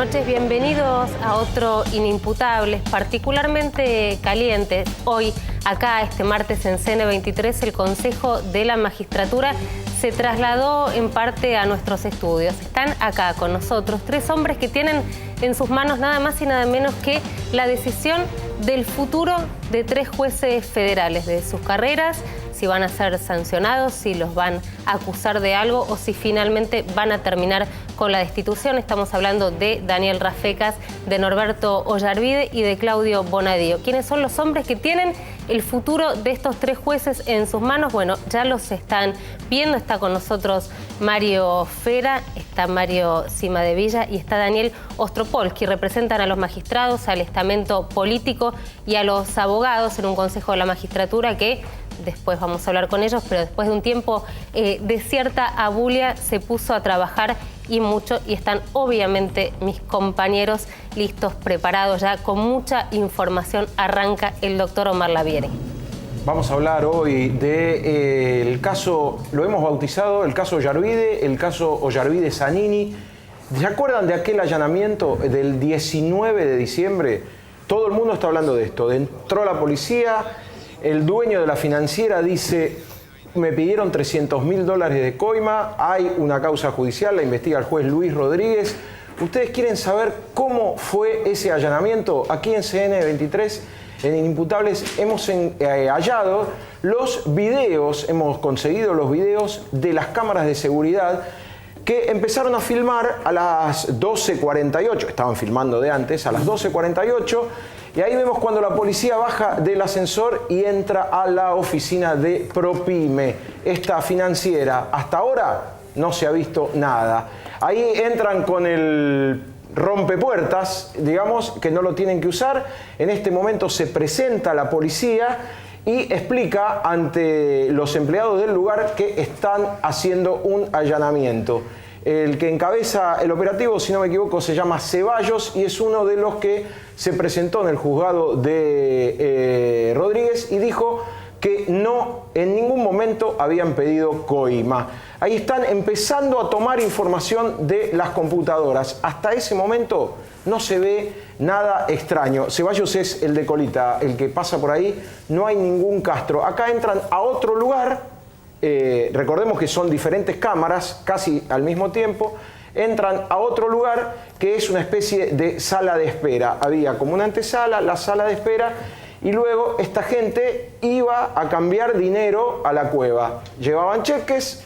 noches, bienvenidos a otro Inimputables, particularmente calientes. Hoy, acá, este martes en CN23, el Consejo de la Magistratura se trasladó en parte a nuestros estudios. Están acá con nosotros tres hombres que tienen en sus manos nada más y nada menos que la decisión del futuro de tres jueces federales, de sus carreras, si van a ser sancionados, si los van a acusar de algo o si finalmente van a terminar con la destitución. Estamos hablando de Daniel Rafecas, de Norberto Ollarvide y de Claudio Bonadío. ¿Quiénes son los hombres que tienen el futuro de estos tres jueces en sus manos? Bueno, ya los están viendo. Está con nosotros Mario Fera, está Mario Cimadevilla y está Daniel Ostropolsky. Representan a los magistrados, al estamento político y a los abogados en un Consejo de la Magistratura que después vamos a hablar con ellos, pero después de un tiempo de cierta abulia se puso a trabajar y mucho, y están obviamente mis compañeros listos, preparados ya con mucha información. Arranca el doctor Omar Lavieri. Vamos a hablar hoy del caso, lo hemos bautizado, el caso Ollarvide, el caso Ollarvide-Zanini. ¿Se acuerdan de aquel allanamiento del 19 de diciembre? Todo el mundo está hablando de esto. Entró la policía, el dueño de la financiera dice: me pidieron $300.000 de coima, hay una causa judicial, la investiga el juez Luis Rodríguez. ¿Ustedes quieren saber cómo fue ese allanamiento? Aquí en CN23, en Inimputables, hemos hallado los videos, hemos conseguido los videos de las cámaras de seguridad que empezaron a filmar a las 12:48, estaban filmando de antes, a las 12:48, y ahí vemos cuando la policía baja del ascensor y entra a la oficina de Propime, esta financiera. Hasta ahora no se ha visto nada. Ahí entran con el rompepuertas, digamos, que no lo tienen que usar. En este momento se presenta la policía y explica ante los empleados del lugar que están haciendo un allanamiento. El que encabeza el operativo, si no me equivoco, se llama Ceballos y es uno de los que se presentó en el juzgado de Rodríguez y dijo que no, en ningún momento habían pedido coima. Ahí están empezando a tomar información de las computadoras. Hasta ese momento no se ve nada extraño. Ceballos es el de colita, el que pasa por ahí. No hay ningún Castro. Acá entran a otro lugar. Recordemos que son diferentes cámaras, casi al mismo tiempo. Entran a otro lugar que es una especie de sala de espera. Había como una antesala, la sala de espera, y luego esta gente iba a cambiar dinero a la cueva. Llevaban cheques,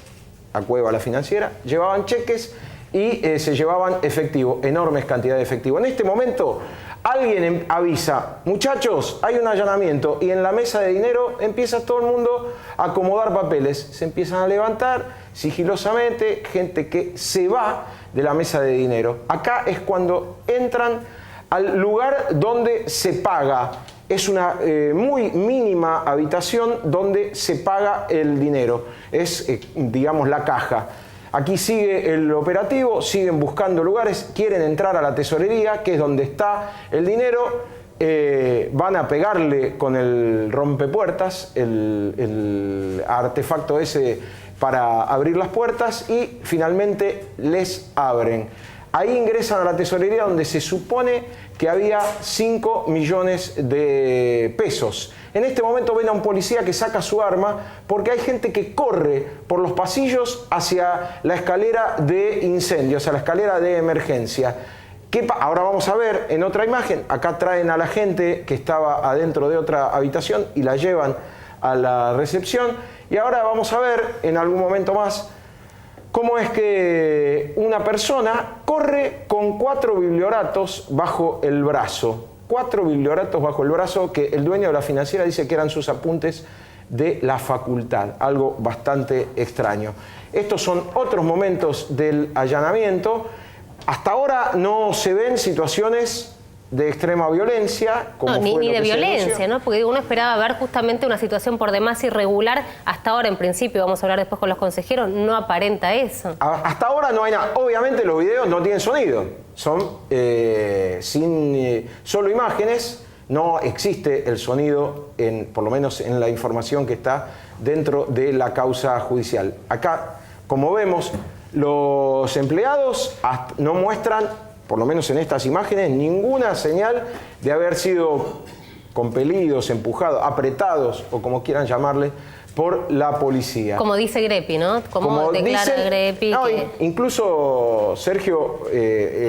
a cueva la financiera, llevaban cheques y se llevaban efectivo, enormes cantidades de efectivo. En este momento alguien avisa: muchachos, hay un allanamiento, y en la mesa de dinero empieza todo el mundo a acomodar papeles. Se empiezan a levantar sigilosamente, gente que se va de la mesa de dinero. Acá es cuando entran al lugar donde se paga. Es una muy mínima habitación donde se paga el dinero. Es, digamos, la caja. Aquí sigue el operativo, siguen buscando lugares, quieren entrar a la tesorería, que es donde está el dinero. Van a pegarle con el rompepuertas, el artefacto ese para abrir las puertas, y finalmente les abren. Ahí ingresan a la tesorería, donde se supone que había 5 millones de pesos. En este momento ven a un policía que saca su arma porque hay gente que corre por los pasillos hacia la escalera de incendio, hacia la escalera de emergencia. Ahora vamos a ver en otra imagen. Acá traen a la gente que estaba adentro de otra habitación y la llevan a la recepción. Y ahora vamos a ver en algún momento más cómo es que una persona corre con 4 biblioratos bajo el brazo. 4 biblioratos bajo el brazo que el dueño de la financiera dice que eran sus apuntes de la facultad. Algo bastante extraño. Estos son otros momentos del allanamiento. Hasta ahora no se ven situaciones de extrema violencia. Como ni de violencia, ¿no? Porque uno esperaba ver justamente una situación por demás irregular. Hasta ahora, en principio, vamos a hablar después con los consejeros, no aparenta eso. Hasta ahora no hay nada. Obviamente los videos no tienen sonido. Son solo imágenes. No existe el sonido, por lo menos en la información que está dentro de la causa judicial. Acá, como vemos, los empleados no muestran por lo menos en estas imágenes, ninguna señal de haber sido compelidos, empujados, apretados, o como quieran llamarle, por la policía. Como dice Greppi, ¿no? Como declara Greppi. No, incluso, Sergio,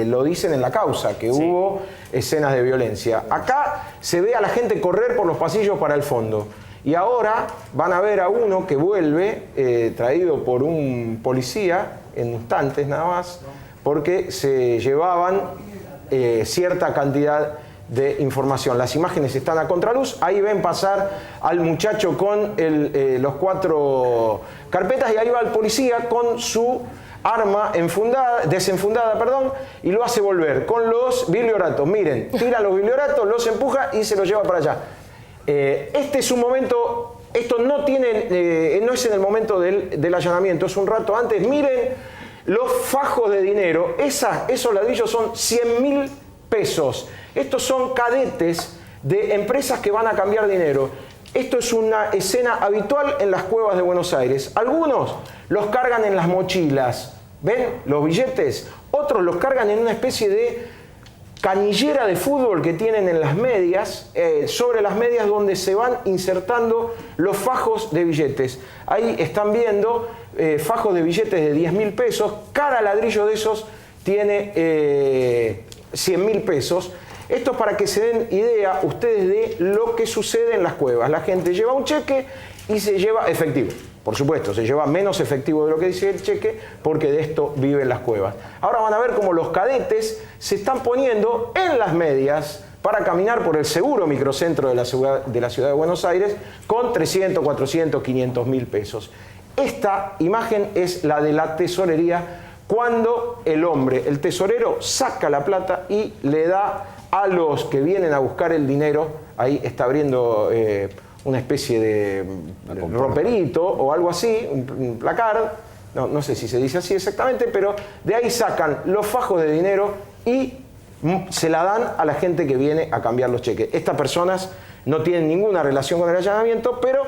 lo dicen en la causa, que hubo escenas de violencia. Acá se ve a la gente correr por los pasillos para el fondo. Y ahora van a ver a uno que vuelve, traído por un policía, en instantes nada más, porque se llevaban cierta cantidad de información. Las imágenes están a contraluz. Ahí ven pasar al muchacho con los 4 carpetas y ahí va el policía con su arma desenfundada, y lo hace volver con los biblioratos. Miren, tira los biblioratos, los empuja y se los lleva para allá. Este es un momento, esto no es en el momento del allanamiento, es un rato antes. Miren los fajos de dinero. Esos ladrillos son 100.000 pesos. Estos son cadetes de empresas que van a cambiar dinero. Esto es una escena habitual en las cuevas de Buenos Aires. Algunos los cargan en las mochilas, ¿ven? Los billetes. Otros los cargan en una especie de canillera de fútbol que tienen en las medias, sobre las medias donde se van insertando los fajos de billetes. Ahí están viendo fajos de billetes de 10.000 pesos. Cada ladrillo de esos tiene 100.000 pesos. Esto es para que se den idea ustedes de lo que sucede en las cuevas. La gente lleva un cheque y se lleva efectivo. Por supuesto, se lleva menos efectivo de lo que dice el cheque porque de esto viven las cuevas. Ahora van a ver cómo los cadetes se están poniendo en las medias para caminar por el seguro microcentro de la ciudad de Buenos Aires con 300, 400, 500.000 pesos. Esta imagen es la de la tesorería cuando el tesorero, saca la plata y le da a los que vienen a buscar el dinero. Ahí está abriendo una especie de roperito o algo así, un placard, no sé si se dice así exactamente, pero de ahí sacan los fajos de dinero y se la dan a la gente que viene a cambiar los cheques. Estas personas no tienen ninguna relación con el allanamiento, pero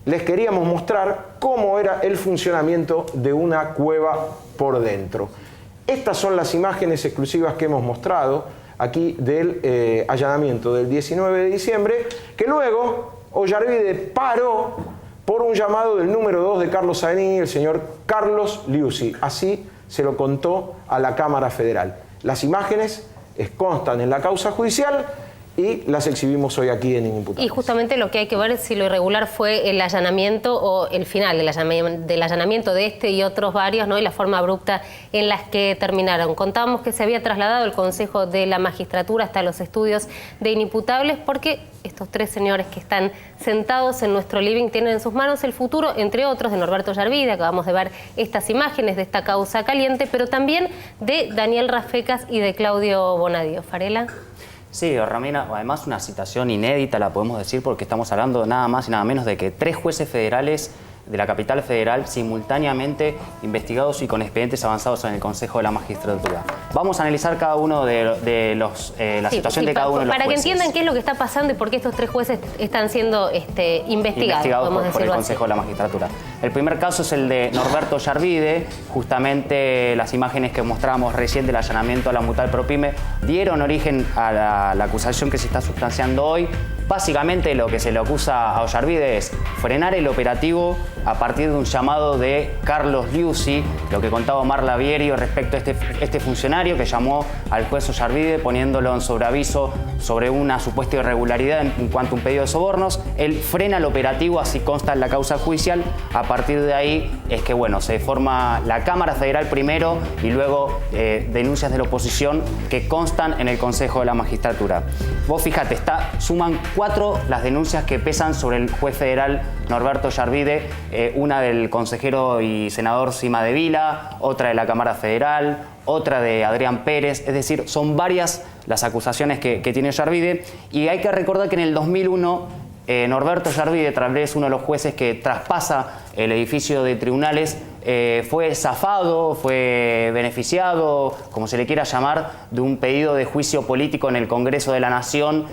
les queríamos mostrar cómo era el funcionamiento de una cueva por dentro. Estas son las imágenes exclusivas que hemos mostrado aquí del allanamiento del 19 de diciembre, que luego Ollarvide paró por un llamado del número 2 de Carlos Zanini, el señor Carlos Liuzzi. Así se lo contó a la Cámara Federal. Las imágenes constan en la causa judicial y las exhibimos hoy aquí en Inimputables. Y justamente lo que hay que ver es si lo irregular fue el allanamiento o el final del allanamiento de este y otros varios, ¿no? Y la forma abrupta en las que terminaron. Contábamos que se había trasladado el Consejo de la Magistratura hasta los estudios de Inimputables porque estos 3 señores que están sentados en nuestro living tienen en sus manos el futuro, entre otros, de Norberto Ollarvide. Acabamos de ver estas imágenes de esta causa caliente, pero también de Daniel Rafecas y de Claudio Bonadio. Farela. Sí, Romina, además una situación inédita, la podemos decir, porque estamos hablando nada más y nada menos de que 3 jueces federales de la capital federal simultáneamente investigados y con expedientes avanzados en el Consejo de la Magistratura. Vamos a analizar cada uno de la situación de cada uno de los jueces. Para que entiendan qué es lo que está pasando y por qué estos 3 jueces están siendo investigados por el Consejo de la Magistratura. El primer caso es el de Norberto Ollarvide. Justamente las imágenes que mostrábamos recién del allanamiento a la Mutual Propyme dieron origen a la acusación que se está sustanciando hoy. Básicamente lo que se le acusa a Ollarvide es frenar el operativo a partir de un llamado de Carlos Liuzzi, lo que contaba Omar Lavierio respecto a este funcionario que llamó al juez Ollarvide poniéndolo en sobreaviso sobre una supuesta irregularidad en cuanto a un pedido de sobornos. Él frena el operativo, así consta en la causa judicial. A partir de ahí es que se forma la Cámara Federal primero y luego denuncias de la oposición que constan en el Consejo de la Magistratura. Vos fíjate, suman 4 las denuncias que pesan sobre el juez federal Norberto Ollarvide, una del consejero y senador Sima de Vila, otra de la Cámara Federal, otra de Adrián Pérez. Es decir, son varias las acusaciones que tiene Ollarvide, y hay que recordar que en el 2001 Norberto Ollarvide, tal vez uno de los jueces que traspasa el edificio de tribunales, fue zafado, fue beneficiado, como se le quiera llamar, de un pedido de juicio político en el Congreso de la Nación.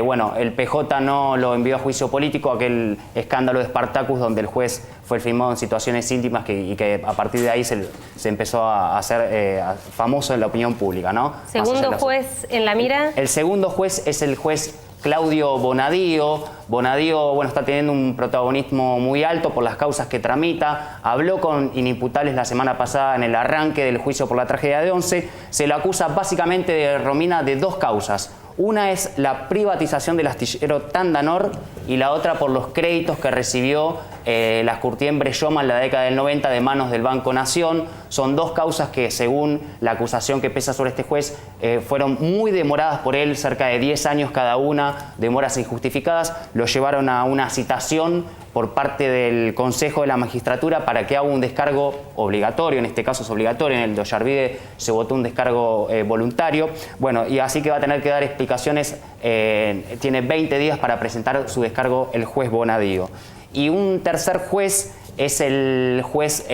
Bueno, el PJ no lo envió a juicio político, aquel escándalo de Spartacus donde el juez fue filmado en situaciones íntimas y que a partir de ahí se empezó a hacer famoso en la opinión pública, ¿no? ¿Segundo juez en la mira? El segundo juez es el juez Claudio Bonadío. Bonadío, bueno, está teniendo un protagonismo muy alto por las causas que tramita. Habló con inimputables la semana pasada en el arranque del juicio por la tragedia de Once. Se lo acusa básicamente de Romina de dos causas. Una es la privatización del astillero Tandanor y la otra por los créditos que recibió la Curtiembre-Yoma en la década del 90 de manos del Banco Nación. Son dos causas que, según la acusación que pesa sobre este juez, fueron muy demoradas por él, cerca de 10 años cada una, demoras injustificadas. Lo llevaron a una citación por parte del Consejo de la Magistratura para que haga un descargo obligatorio, en este caso es obligatorio, en el de Ollarvide se votó un descargo voluntario. Bueno, y así que va a tener que dar explicaciones, tiene 20 días para presentar su descargo el juez Bonadío. Y un tercer juez es el juez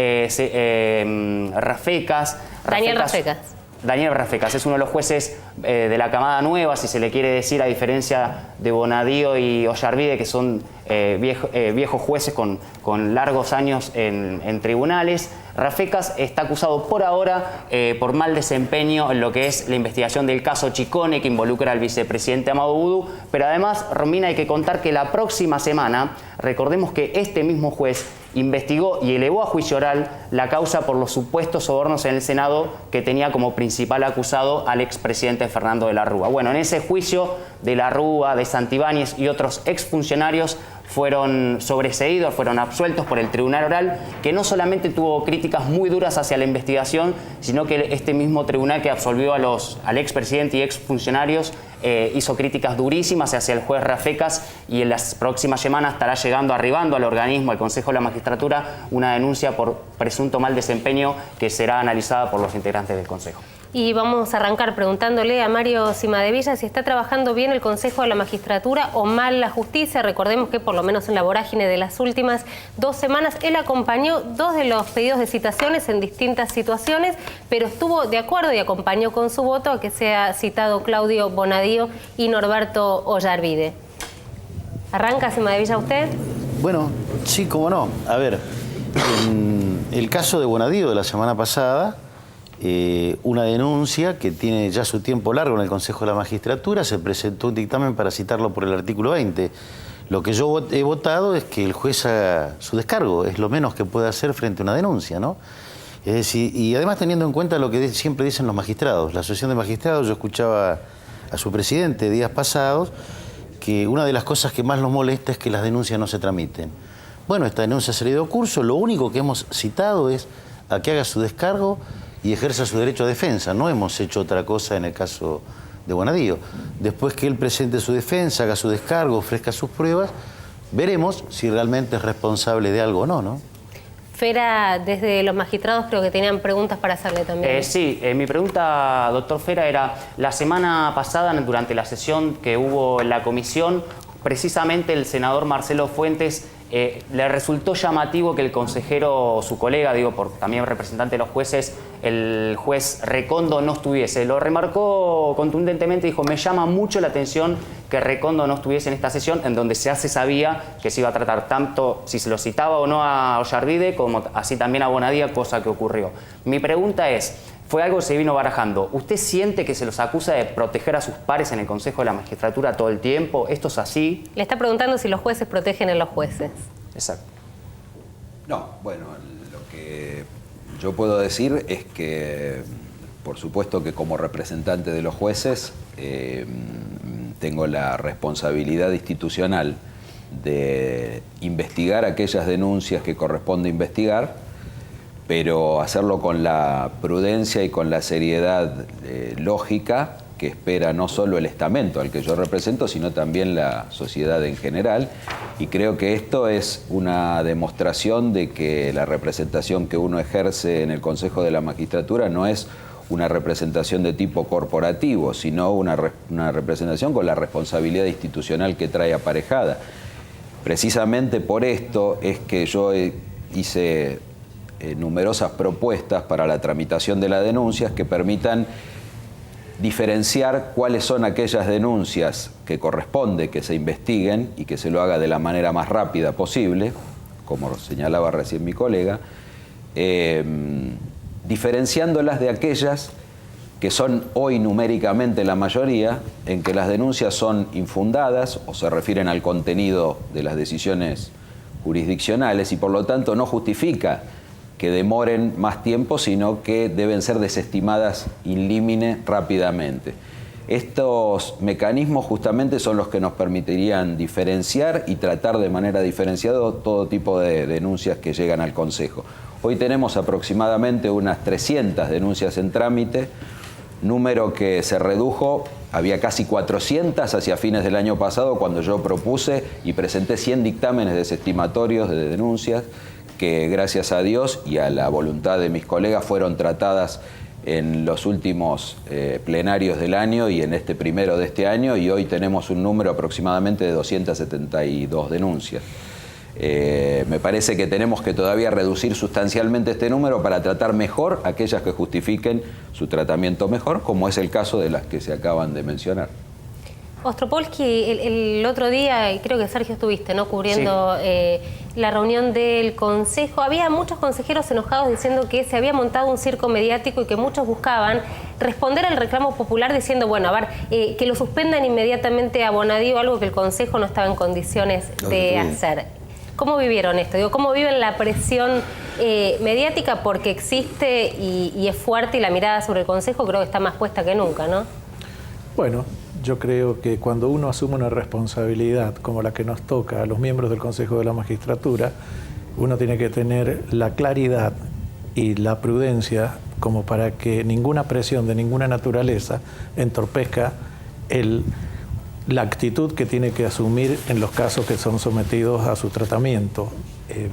Rafecas. Daniel Rafecas. Daniel Rafecas es uno de los jueces de la camada nueva, si se le quiere decir, a diferencia de Bonadío y Ollarvide, que son viejos jueces con largos años en tribunales. Rafecas está acusado por ahora por mal desempeño en lo que es la investigación del caso Chicone, que involucra al vicepresidente Amado Boudou. Pero además, Romina, hay que contar que la próxima semana, recordemos que este mismo juez investigó y elevó a juicio oral la causa por los supuestos sobornos en el Senado que tenía como principal acusado al expresidente Fernando de la Rúa. Bueno, en ese juicio de la Rúa, de Santibáñez y otros exfuncionarios fueron sobreseídos, fueron absueltos por el Tribunal Oral, que no solamente tuvo críticas muy duras hacia la investigación, sino que este mismo tribunal que absolvió al expresidente y exfuncionarios hizo críticas durísimas hacia el juez Rafecas, y en las próximas semanas estará arribando al organismo, al Consejo de la Magistratura, una denuncia por presunto mal desempeño que será analizada por los integrantes del Consejo. Y vamos a arrancar preguntándole a Mario Cimadevilla si está trabajando bien el Consejo de la Magistratura o mal la justicia. Recordemos que por lo menos en la vorágine de las últimas 2 semanas él acompañó 2 de los pedidos de citaciones en distintas situaciones, pero estuvo de acuerdo y acompañó con su voto a que sea citado Claudio Bonadío y Norberto Ollarvide. ¿Arranca, Cimadevilla, usted? Bueno, sí, cómo no. A ver, en el caso de Bonadío de la semana pasada, una denuncia que tiene ya su tiempo largo en el Consejo de la Magistratura, se presentó un dictamen para citarlo por el artículo 20. Lo que yo he votado es que el juez haga su descargo, es lo menos que puede hacer frente a una denuncia, ¿no? Es decir, y además teniendo en cuenta lo que siempre dicen los magistrados, la Asociación de Magistrados, yo escuchaba a su presidente días pasados, que una de las cosas que más nos molesta es que las denuncias no se tramiten. Bueno, esta denuncia se le dio curso, lo único que hemos citado es a que haga su descargo y ejerza su derecho a defensa. No hemos hecho otra cosa en el caso de Bonadío. Después que él presente su defensa, haga su descargo, ofrezca sus pruebas, veremos si realmente es responsable de algo o no, ¿no? Fera, desde los magistrados creo que tenían preguntas para hacerle también. Sí, mi pregunta, doctor Fera, era la semana pasada, durante la sesión que hubo en la comisión, precisamente el senador Marcelo Fuentes le resultó llamativo que el consejero, su colega, también representante de los jueces, el juez Recondo no estuviese. Lo remarcó contundentemente, dijo, me llama mucho la atención que Recondo no estuviese en esta sesión, en donde ya se sabía que se iba a tratar tanto si se lo citaba o no a Ollarvide, como así también a Bonadío, cosa que ocurrió. Mi pregunta es, fue algo que se vino barajando. ¿Usted siente que se los acusa de proteger a sus pares en el Consejo de la Magistratura todo el tiempo? ¿Esto es así? Le está preguntando si los jueces protegen a los jueces. Exacto. No, bueno, lo que yo puedo decir es que, por supuesto que como representante de los jueces, tengo la responsabilidad institucional de investigar aquellas denuncias que corresponde investigar, pero hacerlo con la prudencia y con la seriedad lógica que espera no solo el estamento al que yo represento, sino también la sociedad en general. Y creo que esto es una demostración de que la representación que uno ejerce en el Consejo de la Magistratura no es una representación de tipo corporativo, sino una representación con la responsabilidad institucional que trae aparejada. Precisamente por esto es que yo hice numerosas propuestas para la tramitación de las denuncias que permitan diferenciar cuáles son aquellas denuncias que corresponde que se investiguen y que se lo haga de la manera más rápida posible, como señalaba recién mi colega, diferenciándolas de aquellas que son hoy numéricamente la mayoría, en que las denuncias son infundadas o se refieren al contenido de las decisiones jurisdiccionales y por lo tanto no justifica que demoren más tiempo, sino que deben ser desestimadas in limine rápidamente. Estos mecanismos justamente son los que nos permitirían diferenciar y tratar de manera diferenciada todo tipo de denuncias que llegan al Consejo. Hoy tenemos aproximadamente unas 300 denuncias en trámite, número que se redujo, había casi 400 hacia fines del año pasado cuando yo propuse y presenté 100 dictámenes desestimatorios de denuncias que gracias a Dios y a la voluntad de mis colegas fueron tratadas en los últimos plenarios del año y en este primero de este año, y hoy tenemos un número aproximadamente de 272 denuncias. Me parece que tenemos que todavía reducir sustancialmente este número para tratar mejor aquellas que justifiquen su tratamiento mejor, como es el caso de las que se acaban de mencionar. Ostropolsky, el otro día, y creo que Sergio estuviste, ¿no?, cubriendo la reunión del Consejo. Había muchos consejeros enojados diciendo que se había montado un circo mediático y que muchos buscaban responder al reclamo popular diciendo, bueno, a ver, que lo suspendan inmediatamente a Bonadío, algo que el Consejo no estaba en condiciones de hacer. ¿Cómo vivieron esto? Digo, ¿cómo viven la presión mediática? Porque existe y es fuerte, y la mirada sobre el Consejo creo que está más puesta que nunca, ¿no? Bueno, yo creo que cuando uno asume una responsabilidad como la que nos toca a los miembros del Consejo de la Magistratura, uno tiene que tener la claridad y la prudencia como para que ninguna presión de ninguna naturaleza entorpezca la actitud que tiene que asumir en los casos que son sometidos a su tratamiento.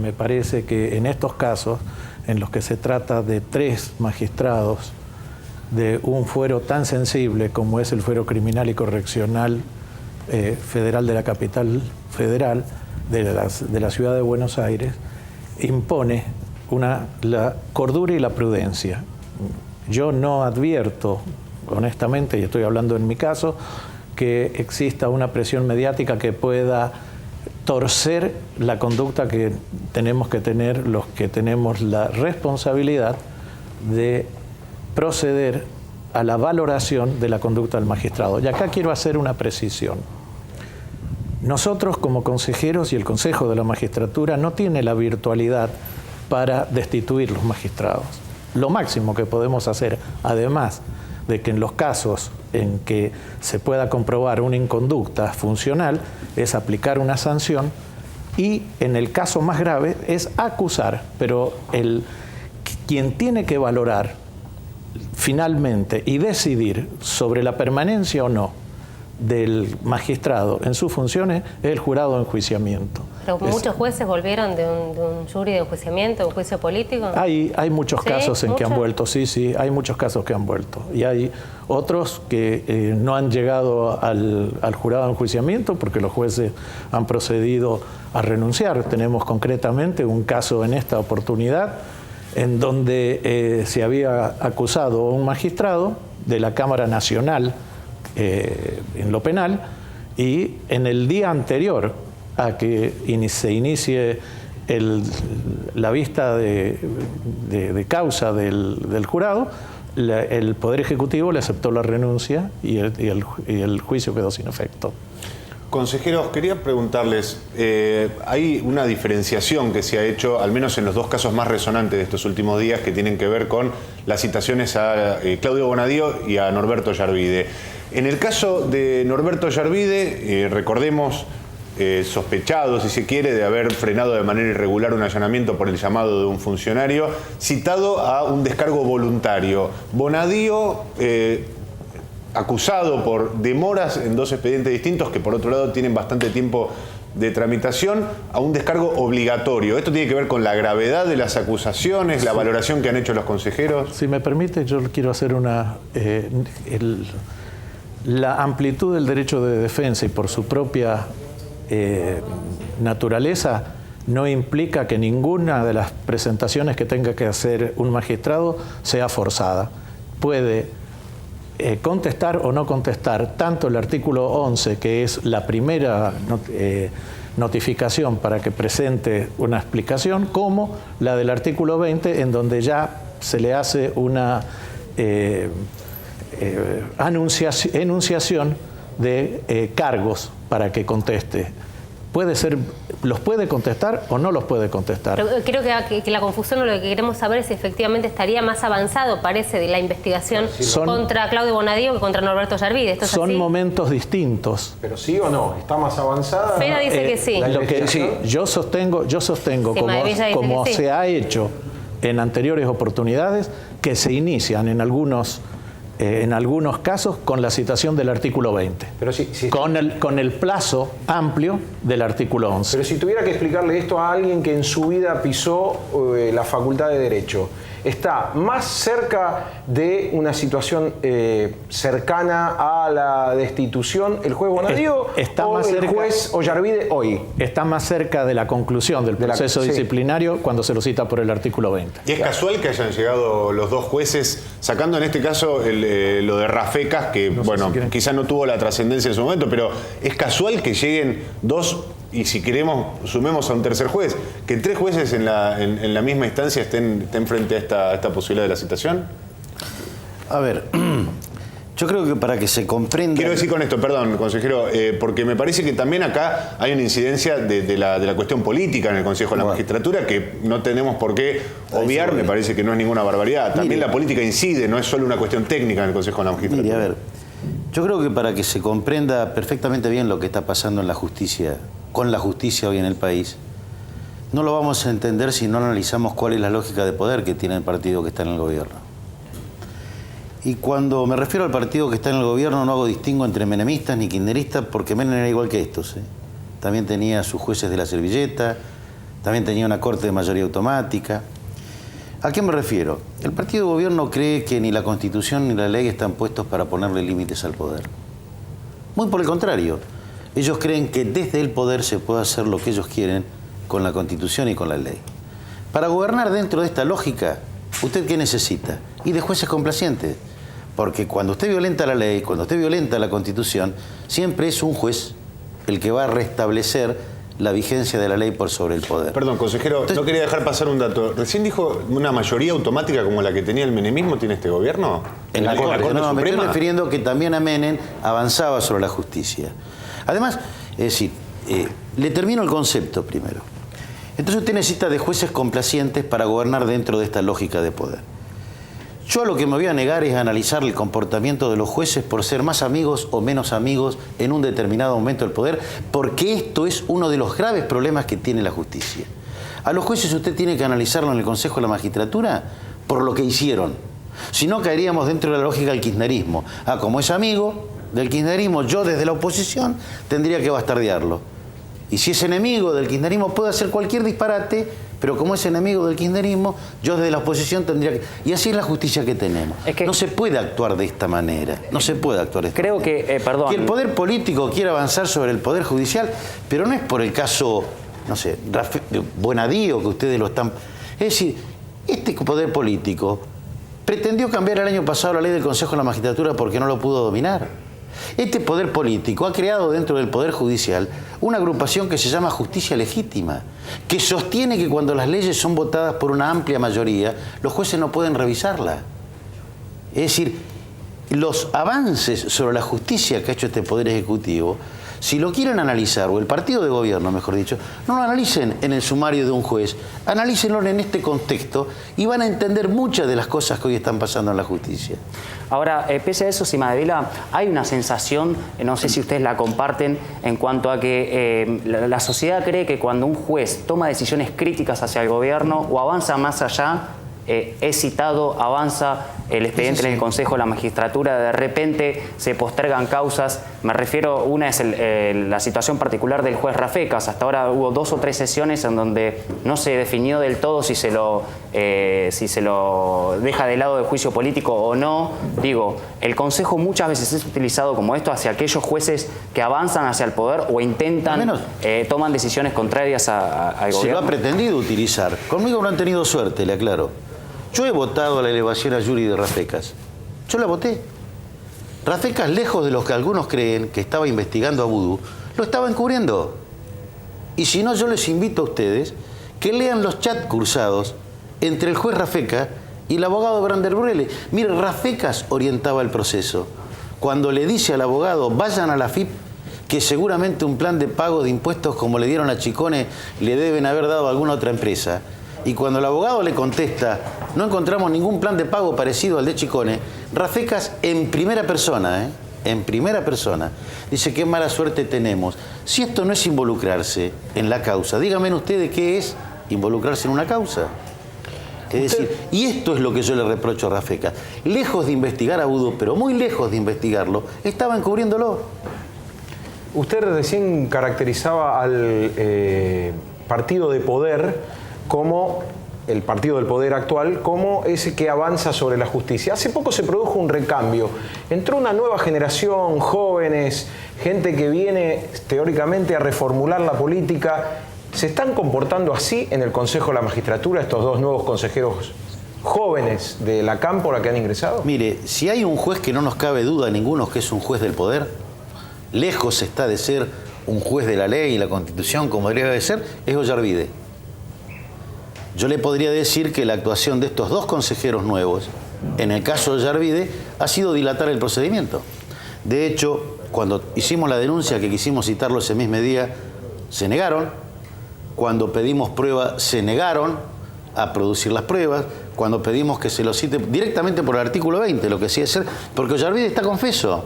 Me parece que en estos casos, en los que se trata de 3 magistrados de un fuero tan sensible como es el fuero criminal y correccional federal de la capital federal, de la ciudad de Buenos Aires, impone la cordura y la prudencia. Yo no advierto, honestamente, y estoy hablando en mi caso, que exista una presión mediática que pueda torcer la conducta que tenemos que tener los que tenemos la responsabilidad de proceder a la valoración de la conducta del magistrado. Y acá quiero hacer una precisión. Nosotros como consejeros y el Consejo de la Magistratura no tiene la virtualidad para destituir los magistrados. Lo máximo que podemos hacer, además de que en los casos en que se pueda comprobar una inconducta funcional, es aplicar una sanción y en el caso más grave es acusar, pero quien tiene que valorar finalmente y decidir sobre la permanencia o no del magistrado en sus funciones es el jurado de enjuiciamiento. Pero muchos jueces volvieron de un jury de enjuiciamiento, de un juicio político. Hay muchos casos en que han vuelto, sí, hay muchos casos que han vuelto. Y hay otros que no han llegado al jurado de enjuiciamiento porque los jueces han procedido a renunciar. Tenemos concretamente un caso en esta oportunidad en donde se había acusado a un magistrado de la Cámara Nacional en lo penal, y en el día anterior a que se inicie la vista de causa del jurado, el Poder Ejecutivo le aceptó la renuncia y el juicio quedó sin efecto. Consejeros, quería preguntarles, hay una diferenciación que se ha hecho, al menos en los 2 casos más resonantes de estos últimos días, que tienen que ver con las citaciones a Claudio Bonadío y a Norberto Yarvide. En el caso de Norberto Yarvide, recordemos, sospechado, si se quiere, de haber frenado de manera irregular un allanamiento por el llamado de un funcionario, citado a un descargo voluntario. Bonadío, acusado por demoras en 2 expedientes distintos, que por otro lado tienen bastante tiempo de tramitación, a un descargo obligatorio. ¿Esto tiene que ver con la gravedad de las acusaciones, la valoración que han hecho los consejeros? Si me permite, yo quiero hacer la amplitud del derecho de defensa y por su propia naturaleza no implica que ninguna de las presentaciones que tenga que hacer un magistrado sea forzada. Puede contestar o no contestar tanto el artículo 11, que es la primera notificación para que presente una explicación, como la del artículo 20, en donde ya se le hace una enunciación de cargos para que conteste. Puede ser, los puede contestar o no los puede contestar. Pero creo que la confusión, lo que queremos saber es si efectivamente estaría más avanzado, parece, de la investigación contra Claudio Bonadío que contra Norberto Yarvide. ¿Esto es son así? Momentos distintos. Pero sí o no, ¿está más avanzada? Fera dice que sí. Lo que, sí, yo sostengo Sí, Maravilla dice como que sí. se ha hecho en anteriores oportunidades, que se inician en algunos casos con la citación del artículo 20, Pero con el plazo amplio del artículo 11. Pero si tuviera que explicarle esto a alguien que en su vida pisó la Facultad de Derecho, ¿está más cerca de una situación cercana a la destitución el juez Bonadío o más el cerca, juez Ollarvide hoy? Está más cerca de la conclusión del proceso disciplinario cuando se lo cita por el artículo 20. Y es casual que hayan llegado los dos jueces, sacando en este caso lo de Rafecas, que quizás no tuvo la trascendencia en su momento, pero es casual que lleguen dos, y si queremos sumemos a un tercer juez, que tres jueces en la misma instancia estén frente a esta posibilidad de la citación. A ver, yo creo que para que se comprenda... Quiero decir con esto, perdón, consejero, porque me parece que también acá hay una incidencia de la cuestión política en el Consejo de la Magistratura que no tenemos por qué obviar, me parece que no es ninguna barbaridad. También la política incide, no es solo una cuestión técnica en el Consejo de la Magistratura. Mire, a ver, yo creo que para que se comprenda perfectamente bien lo que está pasando en la justicia, con la justicia hoy en el país, no lo vamos a entender si no analizamos cuál es la lógica de poder que tiene el partido que está en el gobierno. Y cuando me refiero al partido que está en el gobierno, no hago distingo entre menemistas ni kirchneristas, porque Menem era igual que estos. También tenía sus jueces de la servilleta, también tenía una corte de mayoría automática. ¿A qué me refiero? El partido de gobierno cree que ni la Constitución ni la ley están puestos para ponerle límites al poder. Muy por el contrario. Ellos creen que desde el poder se puede hacer lo que ellos quieren con la Constitución y con la ley. Para gobernar dentro de esta lógica, ¿usted qué necesita? Y de jueces complacientes. Porque cuando usted violenta la ley, cuando usted violenta la Constitución, siempre es un juez el que va a restablecer la vigencia de la ley por sobre el poder. Perdón, consejero, entonces, no quería dejar pasar un dato. Recién dijo una mayoría automática como la que tenía el menemismo tiene este gobierno. En la Corte no, me estoy refiriendo que también a Menem avanzaba sobre la justicia. Además, es decir, le termino el concepto primero. Entonces usted necesita de jueces complacientes para gobernar dentro de esta lógica de poder. Yo a lo que me voy a negar es a analizar el comportamiento de los jueces por ser más amigos o menos amigos en un determinado momento del poder, porque esto es uno de los graves problemas que tiene la justicia. A los jueces usted tiene que analizarlo en el Consejo de la Magistratura por lo que hicieron. Si no, caeríamos dentro de la lógica del kirchnerismo. Como es amigo del kirchnerismo, yo desde la oposición tendría que bastardearlo. Y si es enemigo del kirchnerismo, puede hacer cualquier disparate, pero como es enemigo del kirchnerismo, yo desde la oposición tendría que... Y así es la justicia que tenemos. Es que no se puede actuar de esta manera. No se puede actuar de esta manera. Creo que, perdón... Que el poder político quiera avanzar sobre el poder judicial, pero no es por el caso, no sé, Bonadío, que ustedes lo están... Es decir, este poder político pretendió cambiar el año pasado la ley del Consejo de la Magistratura porque no lo pudo dominar. Este poder político ha creado dentro del Poder Judicial una agrupación que se llama Justicia Legítima, que sostiene que cuando las leyes son votadas por una amplia mayoría, los jueces no pueden revisarla. Es decir, los avances sobre la justicia que ha hecho este Poder Ejecutivo, si lo quieren analizar, o el partido de gobierno, mejor dicho, no lo analicen en el sumario de un juez, analícenlo en este contexto y van a entender muchas de las cosas que hoy están pasando en la justicia. Ahora, pese a eso, Cimadevila, hay una sensación, no sé si ustedes la comparten, en cuanto a que la sociedad cree que cuando un juez toma decisiones críticas hacia el gobierno o avanza más allá, es citado, avanza el expediente en el Consejo de la Magistratura, de repente se postergan causas, Me refiero, una es la situación particular del juez Rafecas. Hasta ahora hubo 2 o 3 sesiones en donde no se definió del todo si se lo deja de lado del juicio político o no. Digo, el Consejo muchas veces es utilizado como esto hacia aquellos jueces que avanzan hacia el poder o intentan, toman decisiones contrarias al gobierno. Se lo ha pretendido utilizar. Conmigo no han tenido suerte, le aclaro. Yo he votado a la elevación a Yuri de Rafecas. Yo la voté. Rafecas, lejos de los que algunos creen que estaba investigando a Vudú, lo estaba encubriendo. Y si no, yo les invito a ustedes que lean los chats cruzados entre el juez Rafecas y el abogado Brander Burrelli. Mire, Rafecas orientaba el proceso. Cuando le dice al abogado, vayan a la FIP, que seguramente un plan de pago de impuestos como le dieron a Chicone le deben haber dado a alguna otra empresa. Y cuando el abogado le contesta, no encontramos ningún plan de pago parecido al de Chicone, Rafecas en primera persona, en primera persona, dice qué mala suerte tenemos. Si esto no es involucrarse en la causa, díganme ustedes qué es involucrarse en una causa. Es decir, y esto es lo que yo le reprocho a Rafecas. Lejos de investigar a Vudú, pero muy lejos de investigarlo, estaba encubriéndolo. Usted recién caracterizaba al partido de poder como el partido del poder actual, como ese que avanza sobre la justicia. Hace poco se produjo un recambio. Entró una nueva generación, jóvenes, gente que viene teóricamente a reformular la política. ¿Se están comportando así en el Consejo de la Magistratura estos 2 nuevos consejeros jóvenes de la cámpora que han ingresado? Mire, si hay un juez que no nos cabe duda ninguno que es un juez del poder, lejos está de ser un juez de la ley y la Constitución como debería de ser, es Ollarvide. Yo le podría decir que la actuación de estos 2 consejeros nuevos, en el caso de Ollarvide, ha sido dilatar el procedimiento. De hecho, cuando hicimos la denuncia que quisimos citarlo ese mismo día, se negaron. Cuando pedimos pruebas, se negaron a producir las pruebas. Cuando pedimos que se lo cite directamente por el artículo 20, lo que sí es ser, porque Ollarvide está confeso.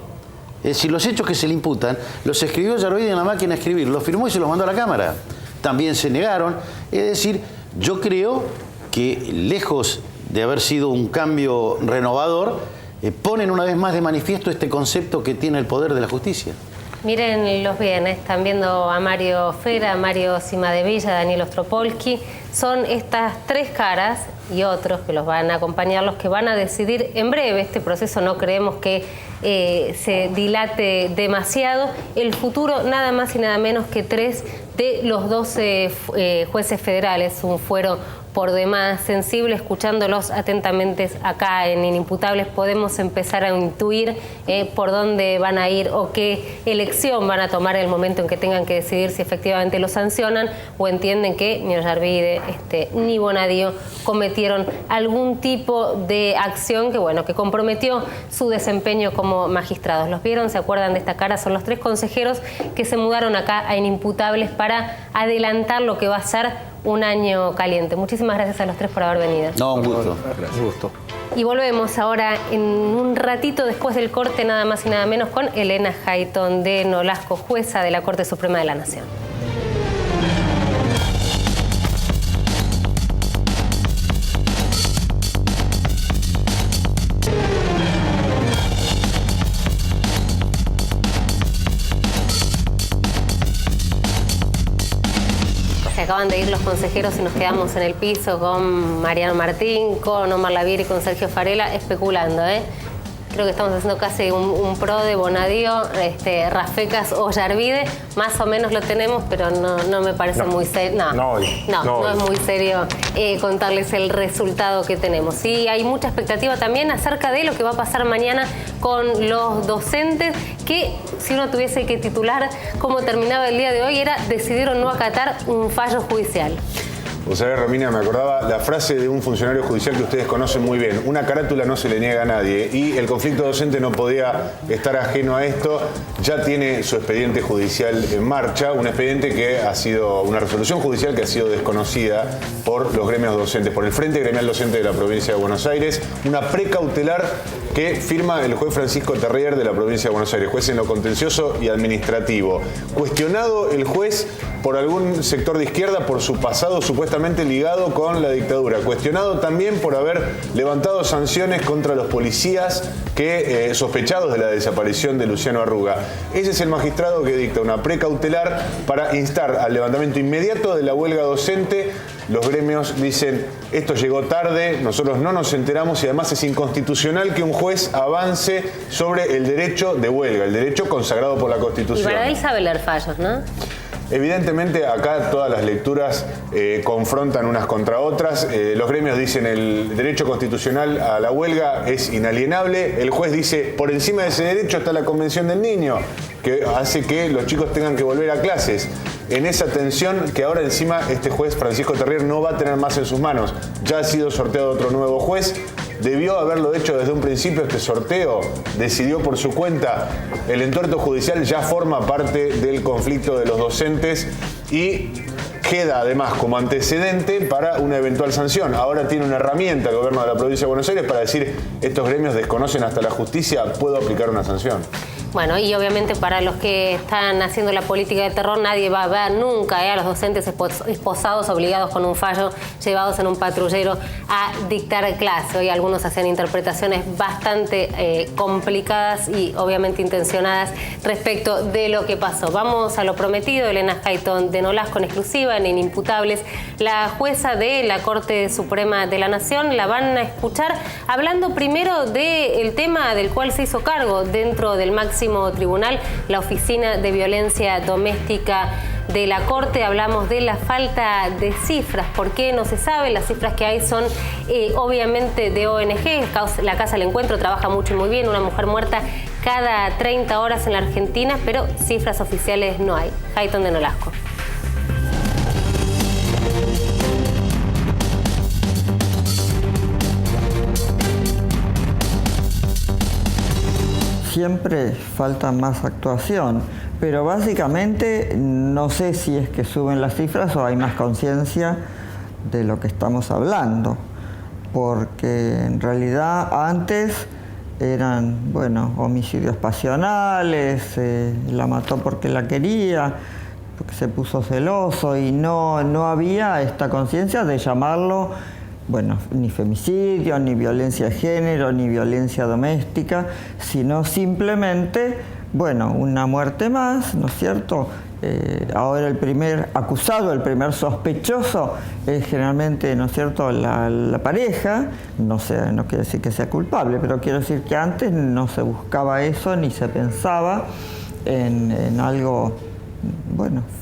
Es decir, los hechos que se le imputan, los escribió Ollarvide en la máquina de escribir, los firmó y se los mandó a la Cámara. También se negaron. Es decir, yo creo que lejos de haber sido un cambio renovador, ponen una vez más de manifiesto este concepto que tiene el poder de la justicia. Mírenlos bien, están viendo a Mario Fera, a Mario Cimadevilla, a Daniel Ostropolsky. Son estas 3 caras y otros que los van a acompañar, los que van a decidir en breve. Este proceso no creemos que se dilate demasiado. El futuro, nada más y nada menos que 3 de los 12 jueces federales, un fuero por demás sensible. Escuchándolos atentamente acá en Inimputables podemos empezar a intuir por dónde van a ir o qué elección van a tomar en el momento en que tengan que decidir si efectivamente lo sancionan o entienden que ni Ollarvide ni Bonadío cometieron algún tipo de acción que, bueno, que comprometió su desempeño como magistrados. ¿Los vieron? ¿Se acuerdan de esta cara? Son los 3 consejeros que se mudaron acá a Inimputables para adelantar lo que va a ser un año caliente. Muchísimas gracias a los 3 por haber venido. No, un gusto. Gracias. Un gusto. Y volvemos ahora en un ratito después del corte, nada más y nada menos, con Elena Hayton de Nolasco, jueza de la Corte Suprema de la Nación. Se acaban de ir los consejeros y nos quedamos en el piso con Mariano Martín, con Omar Lavieri y con Sergio Farela especulando, Creo que estamos haciendo casi un pro de Bonadío, Rafecas o Ollarvide. Más o menos lo tenemos, pero no me parece muy serio. No es muy serio contarles el resultado que tenemos. Sí, hay mucha expectativa también acerca de lo que va a pasar mañana con los docentes, que si uno tuviese que titular cómo terminaba el día de hoy, era decidir o no acatar un fallo judicial. Vos sabés, Romina, me acordaba la frase de un funcionario judicial que ustedes conocen muy bien. Una carátula no se le niega a nadie y el conflicto docente no podía estar ajeno a esto. Ya tiene su expediente judicial en marcha, un expediente que ha sido, una resolución judicial que ha sido desconocida por los gremios docentes, por el Frente Gremial Docente de la Provincia de Buenos Aires, una precautelar que firma el juez Francisco Terrier de la Provincia de Buenos Aires, juez en lo contencioso y administrativo. Cuestionado el juez por algún sector de izquierda por su pasado supuestamente supuestamente ligado con la dictadura. Cuestionado también por haber levantado sanciones contra los policías que sospechados de la desaparición de Luciano Arruga. Ese es el magistrado que dicta una precautelar para instar al levantamiento inmediato de la huelga docente. Los gremios dicen, esto llegó tarde, nosotros no nos enteramos y además es inconstitucional que un juez avance sobre el derecho de huelga, el derecho consagrado por la Constitución. Y Baradel sabe leer fallos, ¿no? Evidentemente acá todas las lecturas confrontan unas contra otras. Los gremios dicen el derecho constitucional a la huelga es inalienable. El juez dice por encima de ese derecho está la Convención del Niño, que hace que los chicos tengan que volver a clases. En esa tensión que ahora encima este juez Francisco Terrier no va a tener más en sus manos. Ya ha sido sorteado otro nuevo juez. Debió haberlo hecho desde un principio este sorteo, decidió por su cuenta. El entuerto judicial ya forma parte del conflicto de los docentes y queda además como antecedente para una eventual sanción. Ahora tiene una herramienta el gobierno de la provincia de Buenos Aires para decir estos gremios desconocen hasta la justicia, puedo aplicar una sanción. Bueno, y obviamente para los que están haciendo la política de terror, nadie va a ver nunca a los docentes esposados, obligados con un fallo, llevados en un patrullero a dictar clase. Hoy algunos hacían interpretaciones bastante complicadas y obviamente intencionadas respecto de lo que pasó. Vamos a lo prometido. Elena Hayton de Nolasco en exclusiva en Inimputables. La jueza de la Corte Suprema de la Nación la van a escuchar hablando primero del tema del cual se hizo cargo dentro del máximo tribunal, la Oficina de Violencia Doméstica de la Corte. Hablamos de la falta de cifras. ¿Por qué no se sabe? Las cifras que hay son obviamente de ONG. La Casa del Encuentro trabaja mucho y muy bien. Una mujer muerta cada 30 horas en la Argentina, pero cifras oficiales no hay. Hayton de Nolasco. Siempre falta más actuación, pero básicamente no sé si es que suben las cifras o hay más conciencia de lo que estamos hablando, porque en realidad antes eran, homicidios pasionales, la mató porque la quería, porque se puso celoso y no había esta conciencia de llamarlo ni femicidio, ni violencia de género, ni violencia doméstica, sino simplemente, una muerte más, ¿no es cierto? Ahora el primer acusado, el primer sospechoso es generalmente, ¿no es cierto?, la pareja. No quiere decir que sea culpable, pero quiero decir que antes no se buscaba eso ni se pensaba en algo,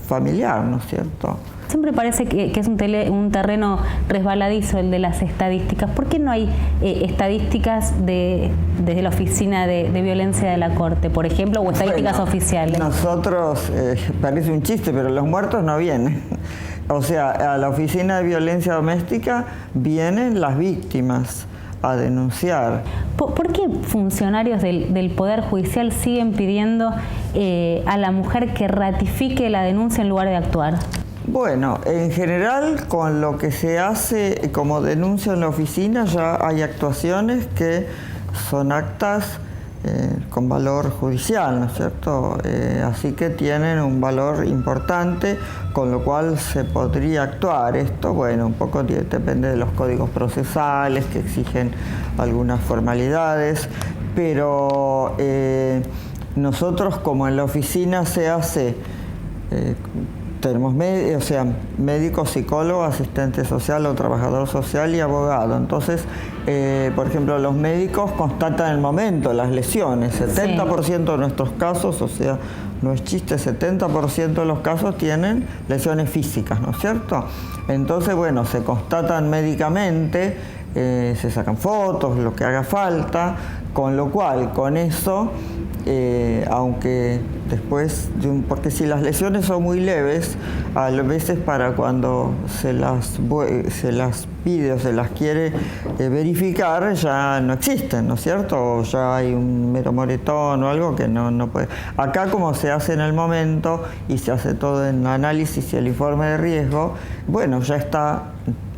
familiar, ¿no es cierto? Siempre parece que es un terreno resbaladizo el de las estadísticas. ¿Por qué no hay estadísticas desde la Oficina de Violencia de la Corte, por ejemplo, o estadísticas oficiales? Nosotros, parece un chiste, pero los muertos no vienen. O sea, a la Oficina de Violencia Doméstica vienen las víctimas a denunciar. ¿Por qué funcionarios del Poder Judicial siguen pidiendo a la mujer que ratifique la denuncia en lugar de actuar? En general, con lo que se hace como denuncia en la oficina, ya hay actuaciones que son actas con valor judicial, ¿no es cierto? Así que tienen un valor importante, con lo cual se podría actuar. Esto, un poco depende de los códigos procesales que exigen algunas formalidades, pero nosotros, como en la oficina se hace... tenemos médico, psicólogo, asistente social o trabajador social y abogado. Entonces, por ejemplo, los médicos constatan en el momento las lesiones. 70% de nuestros casos, no es chiste, 70% de los casos tienen lesiones físicas, ¿no es cierto? Entonces, se constatan médicamente, se sacan fotos, lo que haga falta, con lo cual, con eso... aunque después, porque si las lesiones son muy leves, a veces para cuando se las pide o se las quiere verificar, ya no existen, ¿no es cierto? O ya hay un mero moretón o algo que no puede. Acá, como se hace en el momento y se hace todo en análisis y el informe de riesgo, ya está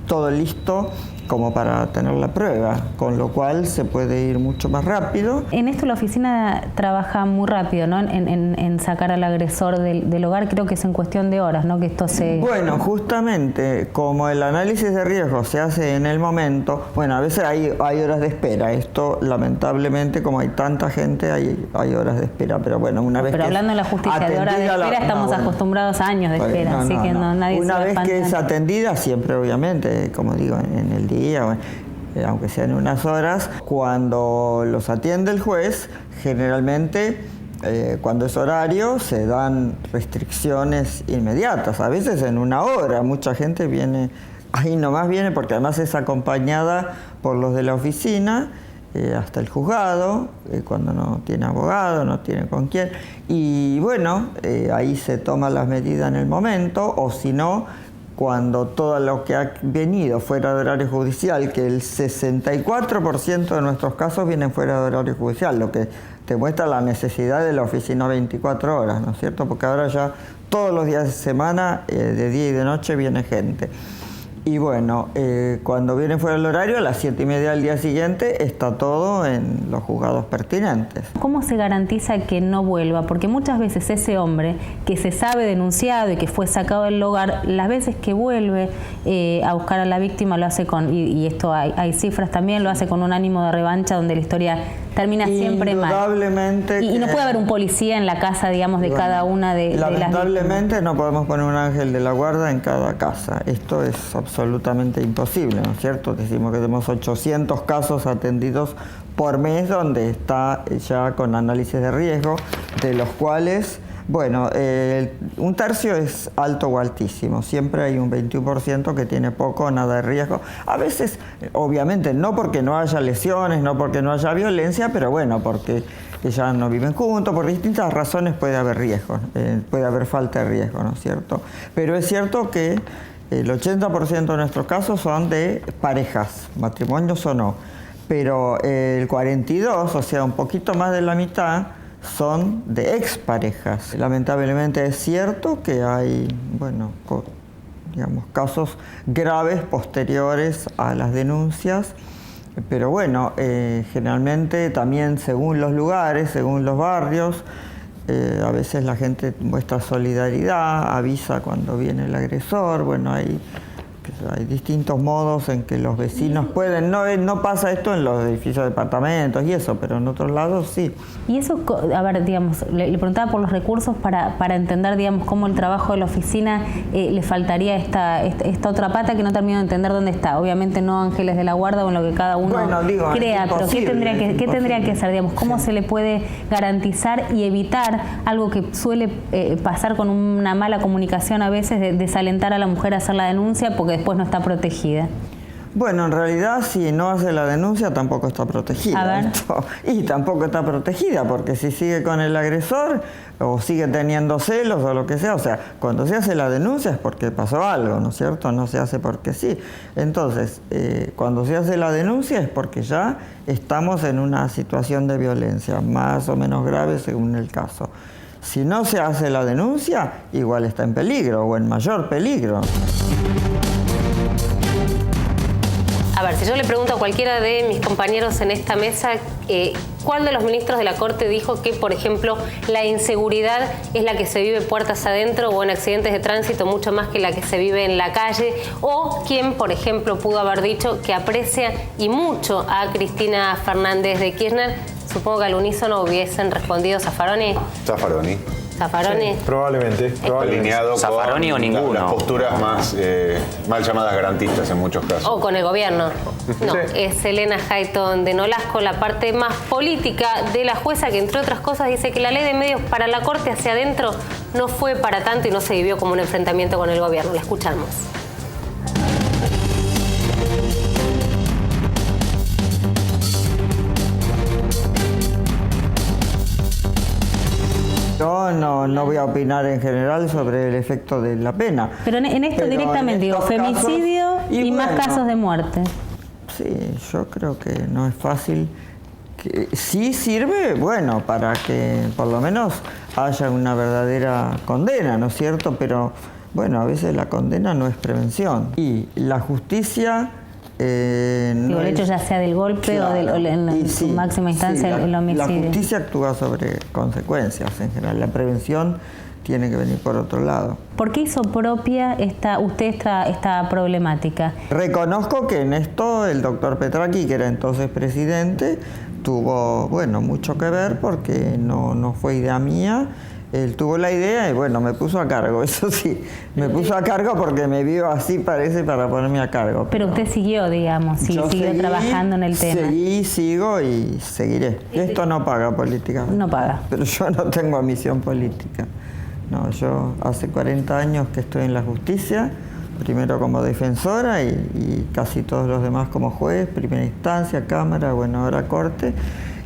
todo listo como para tener la prueba, con lo cual se puede ir mucho más rápido. En esto la oficina trabaja muy rápido, ¿no? En sacar al agresor del hogar, creo que es en cuestión de horas, ¿no? Que esto se... Bueno, justamente, como el análisis de riesgo se hace en el momento, bueno, a veces hay horas de espera. Esto, lamentablemente, como hay tanta gente, hay horas de espera. Pero bueno, una vez Pero hablando de la justicia de horas de espera, estamos acostumbrados a años de espera, así que nadie se va a espantar. Una vez que es atendida, siempre, obviamente, como digo, en el día, aunque sean unas horas, cuando los atiende el juez, generalmente cuando es horario se dan restricciones inmediatas, a veces en una hora. Mucha gente viene, ahí nomás viene porque además es acompañada por los de la oficina hasta el juzgado, cuando no tiene abogado, no tiene con quién, y bueno, ahí se toman las medidas en el momento, o si no, cuando todo lo que ha venido fuera de horario judicial, que el 64% de nuestros casos vienen fuera de horario judicial, lo que te muestra la necesidad de la oficina 24 horas, ¿no es cierto? Porque ahora ya todos los días de semana, de día y de noche, viene gente. Y bueno, cuando vienen fuera del horario, a las 7:30 del día siguiente, está todo en los juzgados pertinentes. ¿Cómo se garantiza que no vuelva? Porque muchas veces ese hombre que se sabe denunciado y que fue sacado del hogar, las veces que vuelve a buscar a la víctima lo hace con, y esto hay cifras también, lo hace con un ánimo de revancha donde la historia termina siempre mal. Y no puede haber un policía en la casa, digamos, de cada una de las víctimas. Lamentablemente no podemos poner un ángel de la guarda en cada casa. Esto es absolutamente imposible, ¿no es cierto? Decimos que tenemos 800 casos atendidos por mes donde está ya con análisis de riesgo, de los cuales, bueno, un tercio es alto o altísimo. Siempre hay un 21% que tiene poco o nada de riesgo. A veces, obviamente, no porque no haya lesiones, no porque no haya violencia, pero bueno, porque ya no viven juntos, por distintas razones puede haber riesgo, puede haber falta de riesgo, ¿no es cierto? Pero es cierto que el 80% de nuestros casos son de parejas, matrimonios o no, pero el 42%, o sea, un poquito más de la mitad, son de exparejas. Lamentablemente es cierto que hay, bueno, digamos, casos graves posteriores a las denuncias, pero bueno, generalmente también según los lugares, según los barrios, a veces la gente muestra solidaridad, avisa cuando viene el agresor, bueno, hay distintos modos en que los vecinos pueden, no pasa esto en los edificios de departamentos y eso, pero en otros lados sí. Y eso, a ver, digamos, le preguntaba por los recursos para entender, digamos, cómo el trabajo de la oficina le faltaría esta otra pata que no termino de entender dónde está. Obviamente no ángeles de la guarda o en lo que cada uno crea, pero ¿qué tendría que hacer, digamos? ¿Cómo se le puede garantizar y evitar algo que suele pasar con una mala comunicación a veces, de desalentar a la mujer a hacer la denuncia porque después no está protegida? Bueno, en realidad si no hace la denuncia tampoco está protegida. A ver. Y tampoco está protegida porque si sigue con el agresor o sigue teniendo celos o lo que sea, o sea, cuando se hace la denuncia es porque pasó algo, ¿no es cierto? No se hace porque sí. Entonces, cuando se hace la denuncia es porque ya estamos en una situación de violencia, más o menos grave según el caso. Si no se hace la denuncia, igual está en peligro o en mayor peligro. A ver, si yo le pregunto a cualquiera de mis compañeros en esta mesa, ¿cuál de los ministros de la Corte dijo que, por ejemplo, la inseguridad es la que se vive puertas adentro o en accidentes de tránsito mucho más que la que se vive en la calle? ¿O quién, por ejemplo, pudo haber dicho que aprecia y mucho a Cristina Fernández de Kirchner? Supongo que al unísono hubiesen respondido Zaffaroni. Zaffaroni. ¿Zaffaroni? Sí, probablemente. Alineado Zaffaroni con o ninguno. las posturas más mal llamadas garantistas en muchos casos. O con el gobierno. No, Sí. es Elena Hayton de Nolasco, la parte más política de la jueza, que entre otras cosas dice que la ley de medios para la Corte hacia adentro no fue para tanto y no se vivió como un enfrentamiento con el gobierno. La escuchamos. Yo no voy a opinar en general sobre el efecto de la pena. Pero en esto directamente, digo, femicidio y más casos de muerte. Sí, yo creo que no es fácil. Sí sirve, bueno, para que por lo menos haya una verdadera condena, ¿no es cierto? Pero, bueno, a veces la condena no es prevención. Y la justicia Digo, el hecho ya sea del golpe o en su máxima instancia el homicidio. La justicia actúa sobre consecuencias en general. La prevención tiene que venir por otro lado. ¿Por qué hizo propia esta problemática? Reconozco que en esto el doctor Petracchi, que era entonces presidente, tuvo, bueno, mucho que ver porque no fue idea mía. Él tuvo la idea y bueno, me puso a cargo, eso sí, me puso a cargo porque me vio así, parece, para ponerme a cargo. Pero usted siguió, digamos, siguió trabajando en el tema. Sigo y seguiré. Esto no paga políticamente. No paga. Pero yo no tengo ambición política. No, yo hace 40 años que estoy en la justicia, primero como defensora y casi todos los demás como juez, primera instancia, cámara, bueno, ahora corte.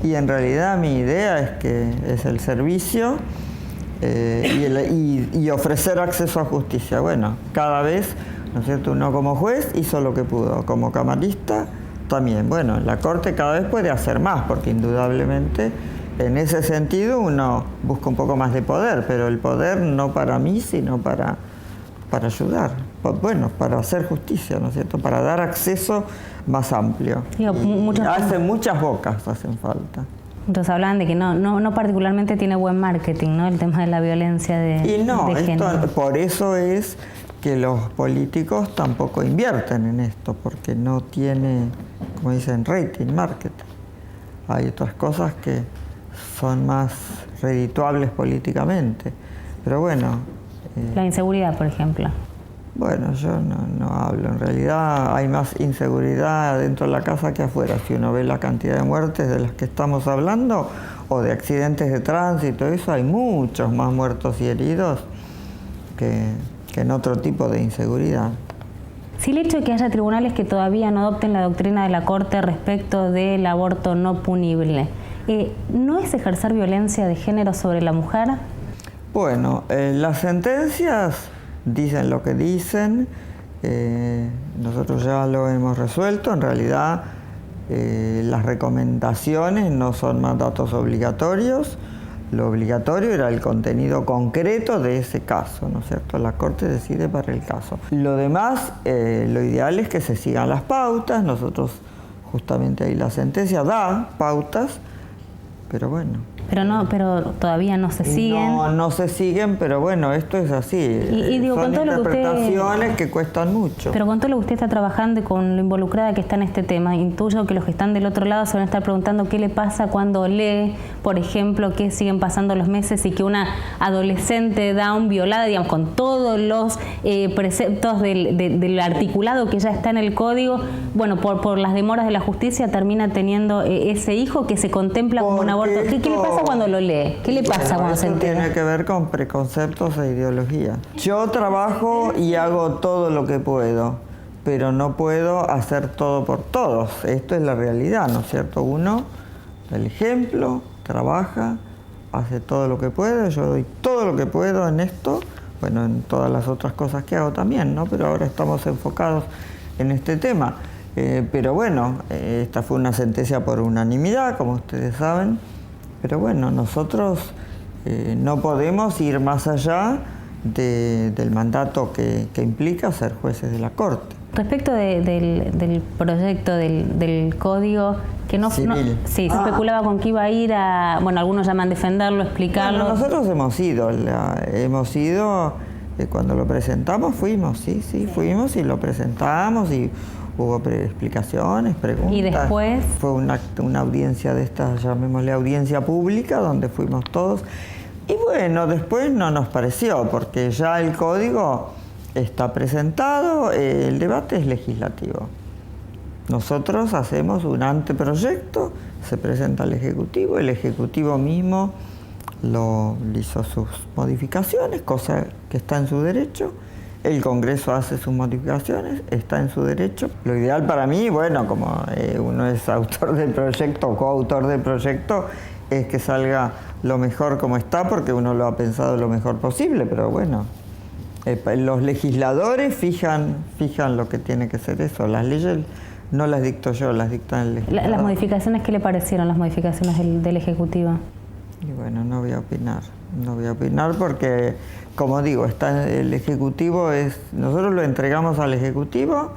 Y en realidad mi idea es que es el servicio y ofrecer acceso a justicia. Bueno, cada vez, ¿no es cierto?, uno como juez hizo lo que pudo, como camarista también. Bueno, la Corte cada vez puede hacer más, porque indudablemente en ese sentido uno busca un poco más de poder, pero el poder no para mí, sino para ayudar, bueno, para hacer justicia, ¿no es cierto?, para dar acceso más amplio. Hacen muchas bocas, hacen falta. Entonces hablaban de que no particularmente tiene buen marketing, ¿no?, el tema de la violencia de género. Por eso es que los políticos tampoco invierten en esto, porque no tiene, como dicen, rating, marketing. Hay otras cosas que son más redituables políticamente. Pero bueno... la inseguridad, por ejemplo. Bueno, yo no hablo. En realidad hay más inseguridad dentro de la casa que afuera. Si uno ve la cantidad de muertes de las que estamos hablando, o de accidentes de tránsito, eso, hay muchos más muertos y heridos que en otro tipo de inseguridad. Si el hecho de que haya tribunales que todavía no adopten la doctrina de la Corte respecto del aborto no punible, ¿no es ejercer violencia de género sobre la mujer? Bueno, las sentencias dicen lo que dicen, nosotros ya lo hemos resuelto. En realidad las recomendaciones no son mandatos obligatorios. Lo obligatorio era el contenido concreto de ese caso, ¿no es cierto? La Corte decide para el caso. Lo demás, lo ideal es que se sigan las pautas. Nosotros, justamente ahí la sentencia da pautas, pero bueno. Pero todavía no se siguen. No se siguen, pero bueno, esto es así. Y digo, son con todo interpretaciones que cuestan mucho. Pero con todo lo que usted está trabajando y con lo involucrada que está en este tema, intuyo que los que están del otro lado se van a estar preguntando qué le pasa cuando lee, por ejemplo, que siguen pasando los meses y que una adolescente down violada, digamos, con todos los preceptos del articulado que ya está en el código, bueno, por las demoras de la justicia termina teniendo ese hijo que se contempla como un aborto. ¿Qué le pasa cuando lo lee? ¿Qué le pasa cuando se entera? Tiene que ver con preconceptos e ideología. Yo trabajo y hago todo lo que puedo, pero no puedo hacer todo por todos. Esto es la realidad, ¿no es cierto? Uno, el ejemplo, trabaja, hace todo lo que puede. Yo doy todo lo que puedo en esto, bueno, en todas las otras cosas que hago también, ¿no? Pero ahora estamos enfocados en este tema. Pero bueno, esta fue una sentencia por unanimidad, como ustedes saben. Pero bueno, nosotros no podemos ir más allá del mandato que implica ser jueces de la Corte. Respecto del proyecto del código, que se especulaba con que iba a ir a, bueno, algunos llaman defenderlo, explicarlo. Bueno, nosotros hemos ido, cuando lo presentamos fuimos, fuimos y lo presentamos y hubo explicaciones, preguntas. ¿Y después? Fue una audiencia de estas, llamémosle audiencia pública, donde fuimos todos. Y bueno, después no nos pareció, porque ya el código está presentado, el debate es legislativo. Nosotros hacemos un anteproyecto, se presenta al Ejecutivo, el Ejecutivo mismo hizo sus modificaciones, cosa que está en su derecho. El Congreso hace sus modificaciones, está en su derecho. Lo ideal para mí, bueno, como uno es autor del proyecto o coautor del proyecto, es que salga lo mejor como está, porque uno lo ha pensado lo mejor posible, pero bueno, los legisladores fijan lo que tiene que ser eso. Las leyes no las dicto yo, las dicta el legislador. ¿Las modificaciones qué le parecieron, las modificaciones del Ejecutivo? Y bueno, no voy a opinar porque, como digo, está el Ejecutivo, nosotros lo entregamos al Ejecutivo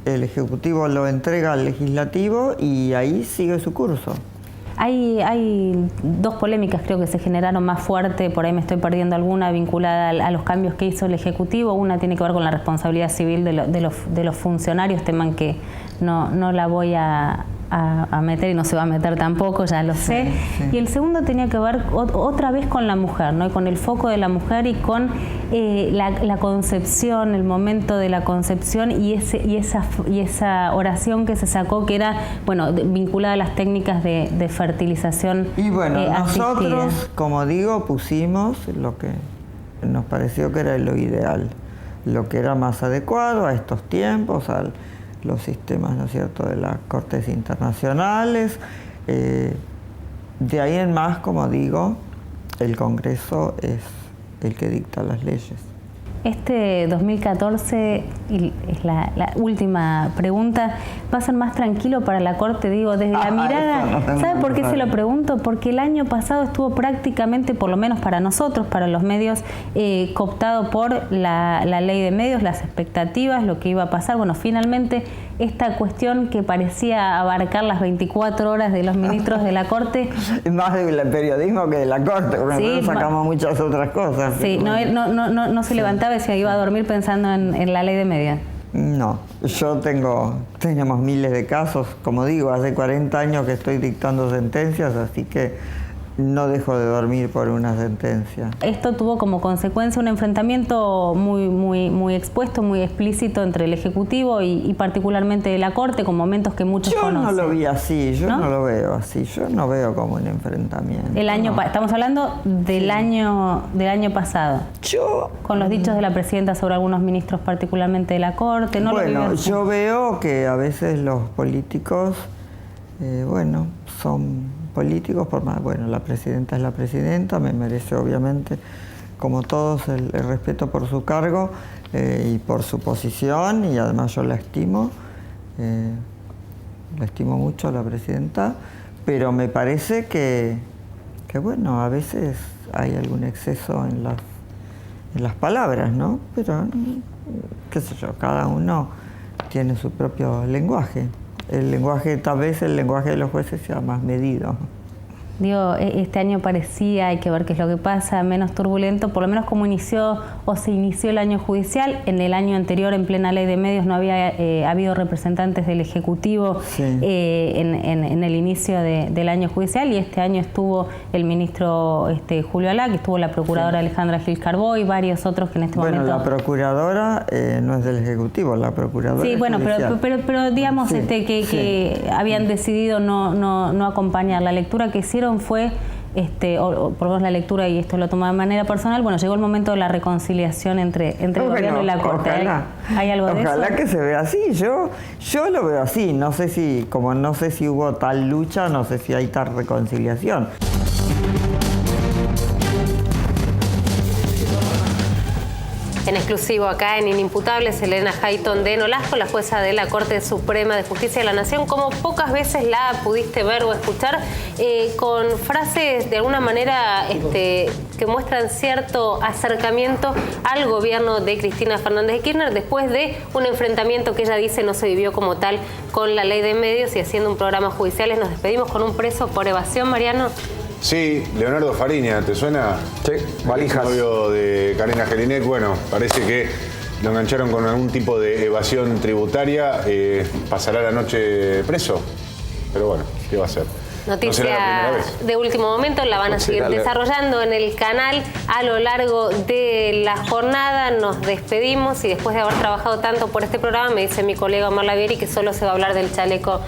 el Ejecutivo lo entrega al Legislativo y ahí sigue su curso. Hay dos polémicas creo que se generaron más fuerte, por ahí me estoy perdiendo alguna vinculada a los cambios que hizo el Ejecutivo. Una tiene que ver con la responsabilidad civil de los funcionarios, tema que no la voy a meter y no se va a meter tampoco, ya lo sé. Sí. Y el segundo tenía que ver otra vez con la mujer, ¿no? Y con el foco de la mujer y con la concepción, el momento de la concepción y esa oración que se sacó que era, bueno, vinculada a las técnicas de fertilización. Y bueno, nosotros, asistida. Como digo, pusimos lo que nos pareció que era lo ideal, lo que era más adecuado a estos tiempos, los sistemas, ¿no es cierto?, de las cortes internacionales. De ahí en más, como digo, el Congreso es el que dicta las leyes. Este 2014, y es la última pregunta, ¿va a ser más tranquilo para la Corte? Digo, desde la mirada, ¿sabe por qué se lo pregunto? Porque el año pasado estuvo prácticamente, por lo menos para nosotros, para los medios, cooptado por la ley de medios, las expectativas, lo que iba a pasar. Bueno, finalmente esta cuestión que parecía abarcar las 24 horas de los ministros de la Corte. Más del periodismo que de la Corte, porque sí, nosotros sacamos muchas otras cosas. Sí, no se levantaba y se iba a dormir pensando en la ley de medios. No, yo tenemos miles de casos, como digo, hace 40 años que estoy dictando sentencias, así que no dejo de dormir por una sentencia. Esto tuvo como consecuencia un enfrentamiento muy expuesto, muy explícito entre el Ejecutivo y particularmente la Corte, con momentos que muchos conocen. Yo no lo vi así, yo no lo veo así, yo no veo como un enfrentamiento. Estamos hablando del año pasado. Con los dichos de la Presidenta sobre algunos ministros particularmente de la Corte. ¿No bueno, yo veo que a veces los políticos, son políticos, la Presidenta es la Presidenta, me merece obviamente, como todos, el respeto por su cargo y por su posición, y además yo la estimo mucho a la Presidenta, pero me parece que a veces hay algún exceso en las palabras, ¿no? Pero, qué sé yo, cada uno tiene su propio lenguaje. Tal vez el lenguaje de los jueces sea más medido. Digo, este año parecía, hay que ver qué es lo que pasa, menos turbulento, por lo menos como se inició el año judicial. En el año anterior, en plena ley de medios, no había habido representantes del Ejecutivo en el inicio del año judicial, y este año estuvo el ministro Julio Alá, que estuvo la procuradora Alejandra Gil Carbó y varios otros que en este momento... Bueno, la procuradora no es del Ejecutivo, la procuradora es judicial. pero digamos que habían decidido no acompañar. La lectura que hicieron fue, o por lo menos la lectura, y esto lo tomaba de manera personal, llegó el momento de la reconciliación entre el gobierno y la Corte. ¿Hay algo de eso? Ojalá que se vea así, yo lo veo así, no sé si hubo tal lucha, no sé si hay tal reconciliación. En exclusivo acá en Inimputables, Elena Hayton de Nolasco, la jueza de la Corte Suprema de Justicia de la Nación, como pocas veces la pudiste ver o escuchar, con frases de alguna manera que muestran cierto acercamiento al gobierno de Cristina Fernández de Kirchner, después de un enfrentamiento que ella dice no se vivió como tal con la ley de medios, y haciendo un programa judicial. Nos despedimos con un preso por evasión, Mariano. Sí, Leonardo Fariña, ¿te suena? Sí, valijas. El novio de Karina Jelinek. Bueno, parece que lo engancharon con algún tipo de evasión tributaria. Pasará la noche preso. Pero bueno, ¿qué va a hacer? Noticia de último momento, la van a seguir desarrollando en el canal a lo largo de la jornada. Nos despedimos, y después de haber trabajado tanto por este programa, me dice mi colega Omar Lavieri que solo se va a hablar del chaleco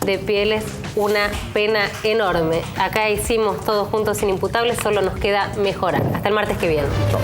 de pieles. Una pena enorme. Acá hicimos todos juntos Inimputables, solo nos queda mejorar. Hasta el martes que viene. Chau.